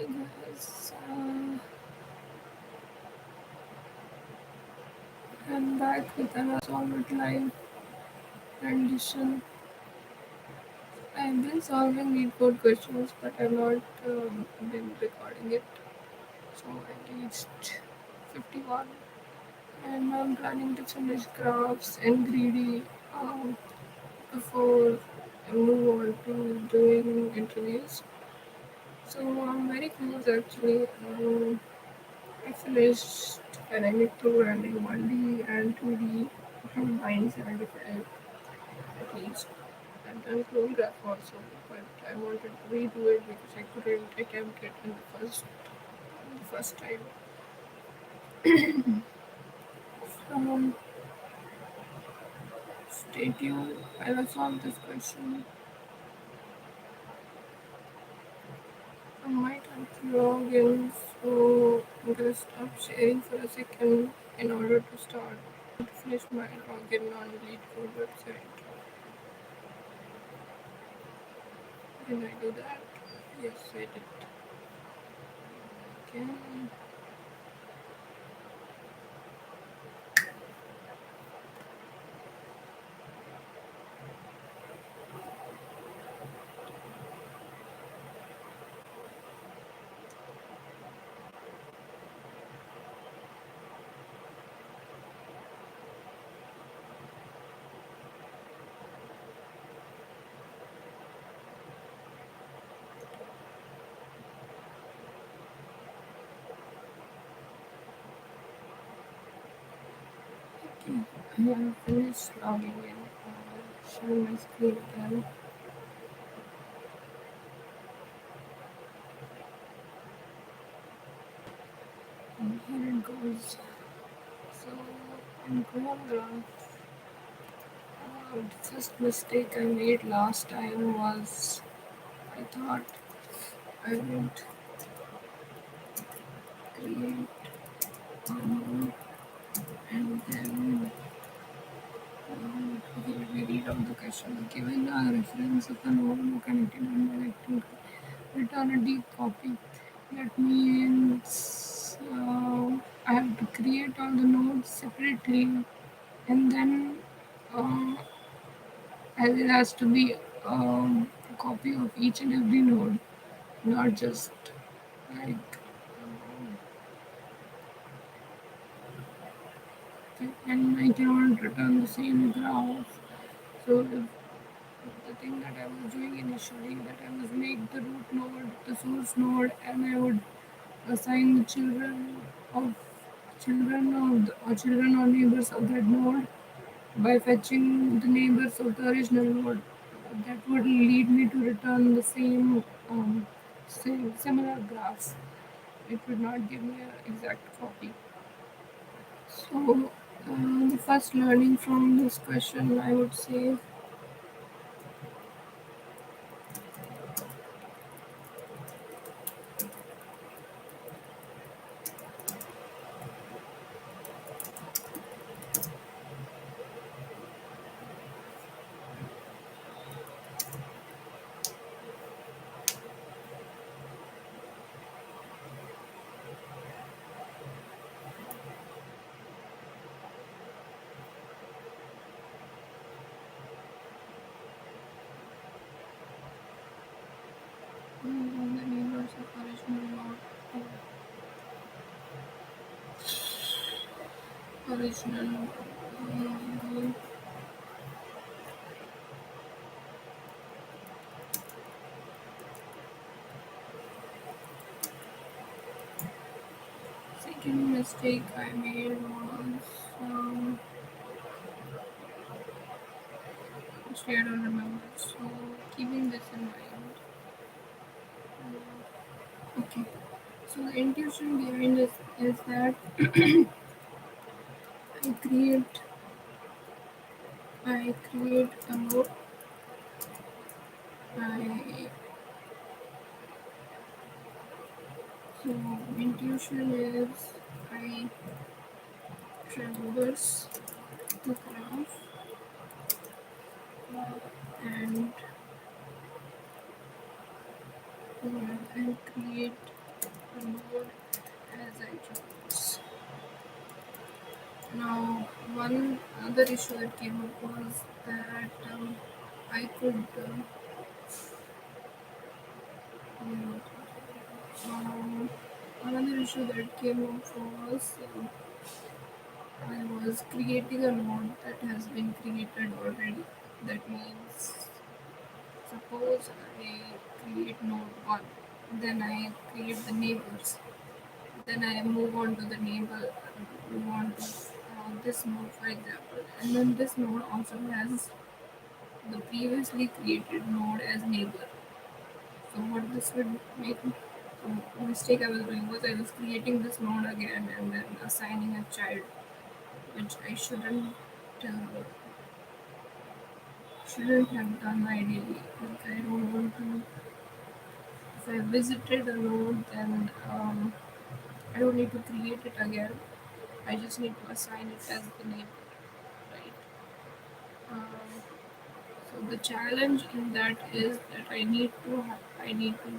Hey guys, I'm back with another solved live rendition. I've been solving neetcode questions, but I've not been recording it. So I reached 51, and I'm planning to finish graphs and greedy before I move on to doing interviews. So I'm very close actually. I finished dynamic programming 1D and 2D from 975 at least. I've done clone graph also, but I wanted to redo it because I couldn't attempt it in the first time. Um, Stay tuned. I will solve this question. I might have to log in, so I'm gonna stop sharing for a second in order to start to finish my login on LeetCode website. Did I do that? Yes, I did. Okay. I have finished logging in. Share my screen again. And here it goes. So in Chrome, the first mistake I made last time was I thought I would create a node and then okay, let me read out the question. Given a reference of a node connected on the rectangle, return a deep copy. That means I have to create all the nodes separately and then uh, there has to be a copy of each and every node, not just like and I cannot return the same graph. So the thing that I was doing initially that I was make the root node, the source node, and I would assign the children or neighbors of that node by fetching the neighbors of the original node. That would lead me to return the same similar graphs. It would not give me an exact copy. So the first learning from this question, I would say, the neighbors of original node. Original node. Second mistake I made was actually I don't remember. So keeping this in mind. Okay. So the intuition behind this is that I create I create a node. I so intuition is I traverse the graph and I create a node as I chose. Now, one other issue that came up was that I could. Um, Another issue that came up was I was creating a node that has been created already. That means, suppose I create node 1, then I create the neighbors, then I move on to the neighbor, move on to this node for example, and then this node also has the previously created node as neighbor. So what this would make the mistake I was doing was I was creating this node again and then assigning a child, which I shouldn't have done ideally. Like I don't want to. If I visited a node, then I don't need to create it again. I just need to assign it as the neighbor, right? Um, so the challenge in that is that I need to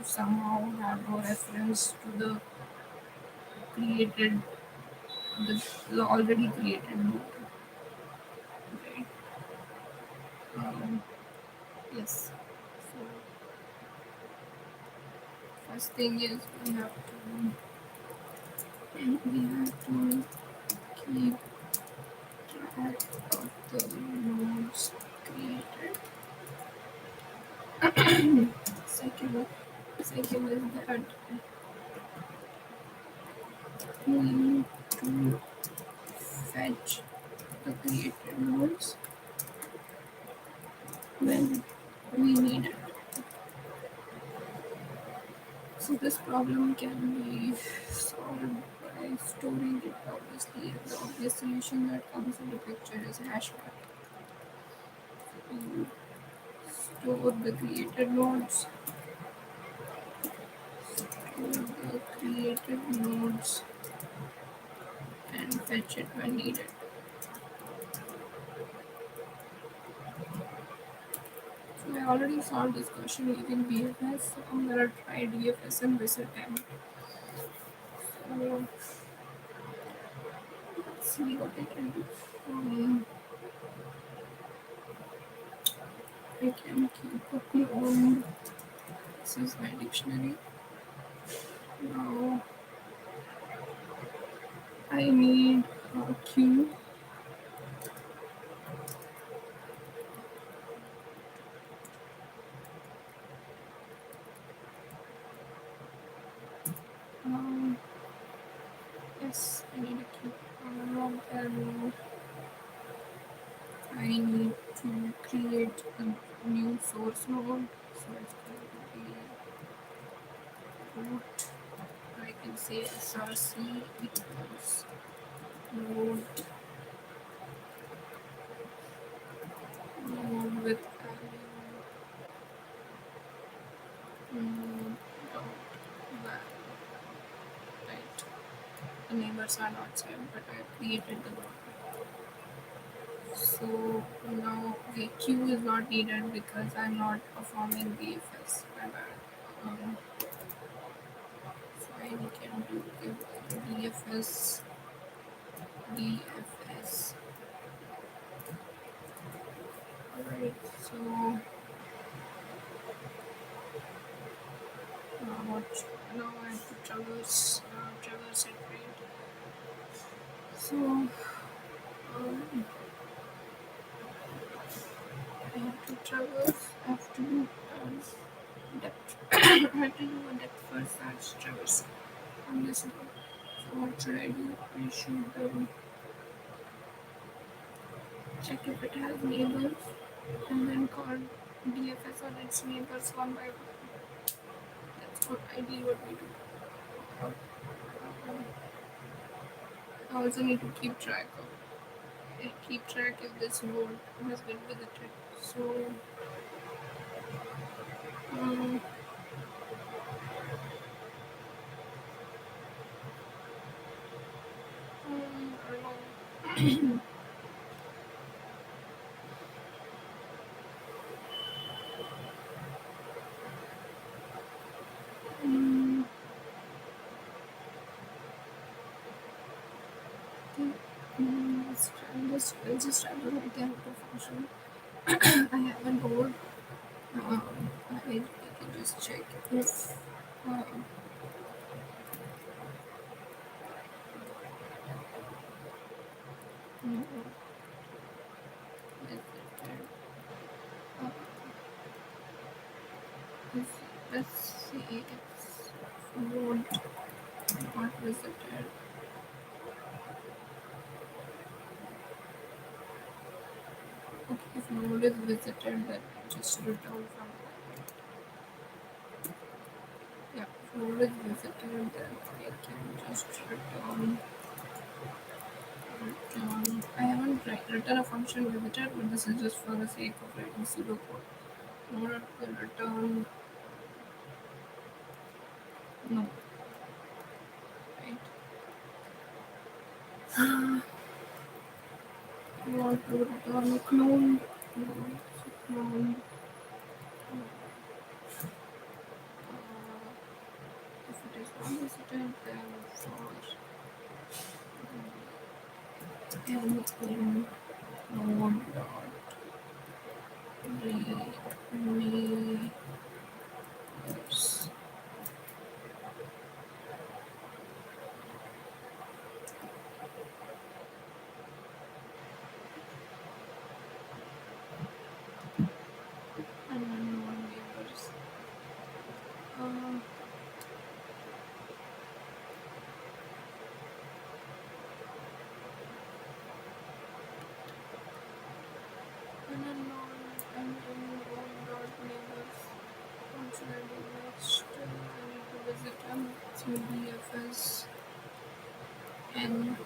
somehow have a reference to created the already created node, right? Um, yes. So first thing is we have to keep track of the nodes created. Second, second is that we need to fetch the created nodes when we need it. So this problem can be solved by storing it obviously, and the obvious solution that comes into picture is hashmap. You store the created nodes, and fetch it when needed. So I already solved this question using BFS, so I'm gonna try DFS and this attempt. So let's see what I can do. I can keep a clone. This is my dictionary. Now I need a queue. Um, yes, I need a queue. And I need to create a new source node. So it's going to be root. I can say src equals node with node dot val. Right. The neighbors are not set, but I have created the node. So now the queue is not needed because I'm not performing BFS. My bad. So I can do DFS, DFS. Alright, so what now I have to traverse it, right? So I have to traverse, I have to do depth. I have to do a depth first search traverse on this node. So what should I do? I should check if it has neighbors and then call DFS on its neighbors one by one. That's what ideally what we do. I also need to keep track if this node has been visited. So um, I don't know. I'll just try to write the output function. I have a node. I can just check if node visited. Uh, is, let's see if node not visited. Okay, if node is visited, then just return from that. Yeah, if node is visited, then I can just I haven't written a function visited, but this is just for the sake of writing pseudocode. Node will return no, right? You want to return a clone. No, so clone. If it is not visited, then for n in node dot read and then node neighbors. Uh, and then node dot neighbors. What should I do next? I need to visit them. So dfs and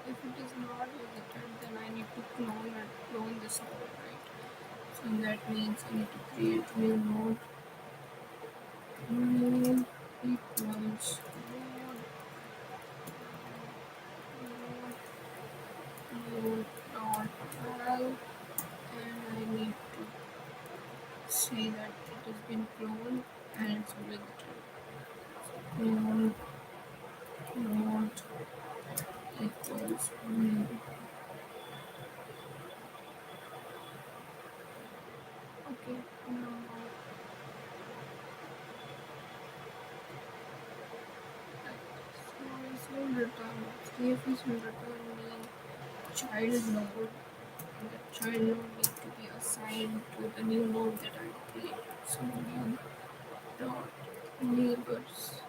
if it is not visited, then I need to clone this node, right? So that means I need to create new node. Name equals node dot val, and I need to say that it has been cloned and it's visited. Clone node equals new. Okay, now so this will return CFS will return me child node, and the child node needs to be assigned to the new node that I created. So new dot neighbors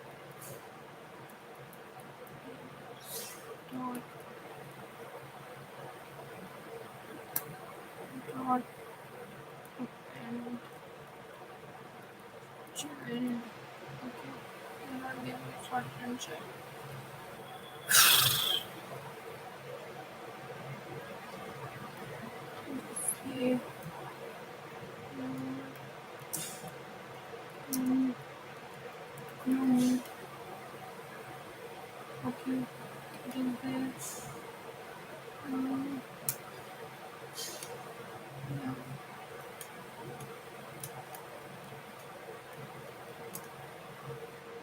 dot dot append child. Okay, and I'll give it for append child. Okay, mm, no, okay, it is there. Um, yeah,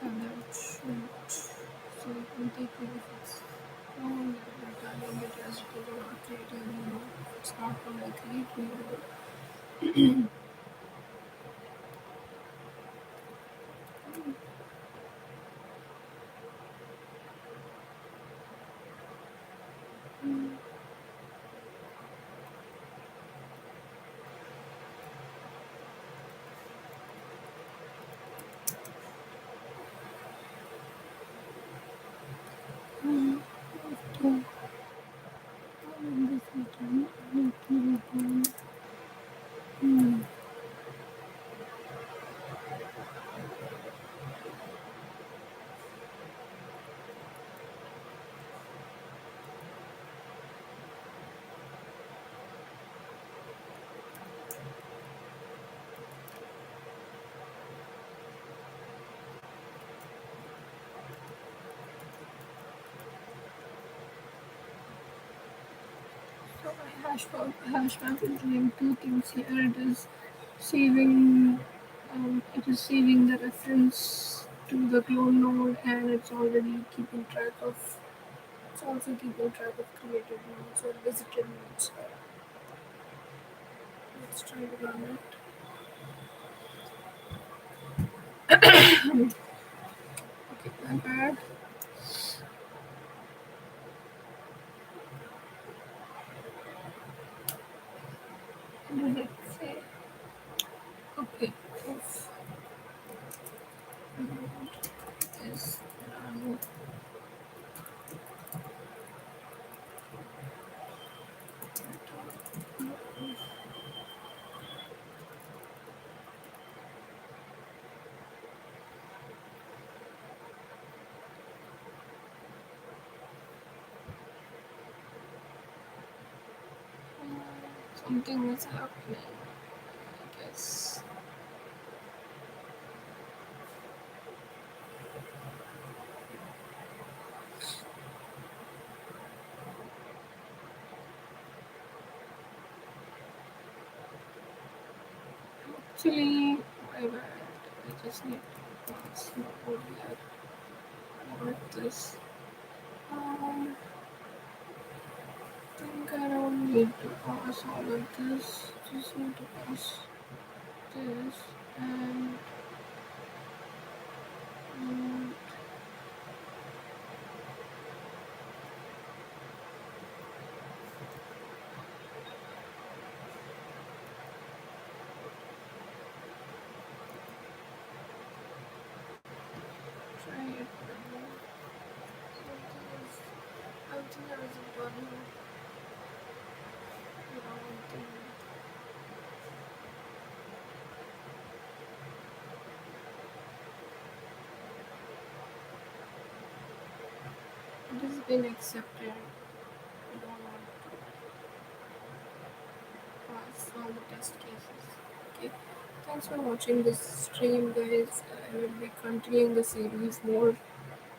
and that should. So it will take it if it's wrong, returning it as it is not creating a new node. If it's not when I create new node. After all of this return, I need to return. Hmm. So my hash map is doing two things here. It is saving it is saving the reference to the clone node, and it's also keeping track of created nodes or visited nodes. Let's try to run it. Okay, my bad. What did it say? Okay, if node is run, something is happening, I guess. Actually, my bad. I just need to pass node here. What this? Um, think I don't need to pass all of this. Just need to pass this and mm, try it. I think there is a button around thing. It has been accepted. I don't want to pass all the test cases. Okay. Thanks for watching this stream, guys. I will be continuing the series more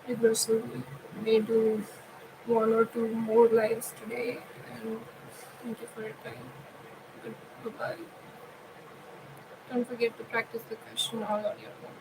aggressively. May do one or two more lives today. And thank you for your time. Goodbye. Don't forget to practice the question all on your own.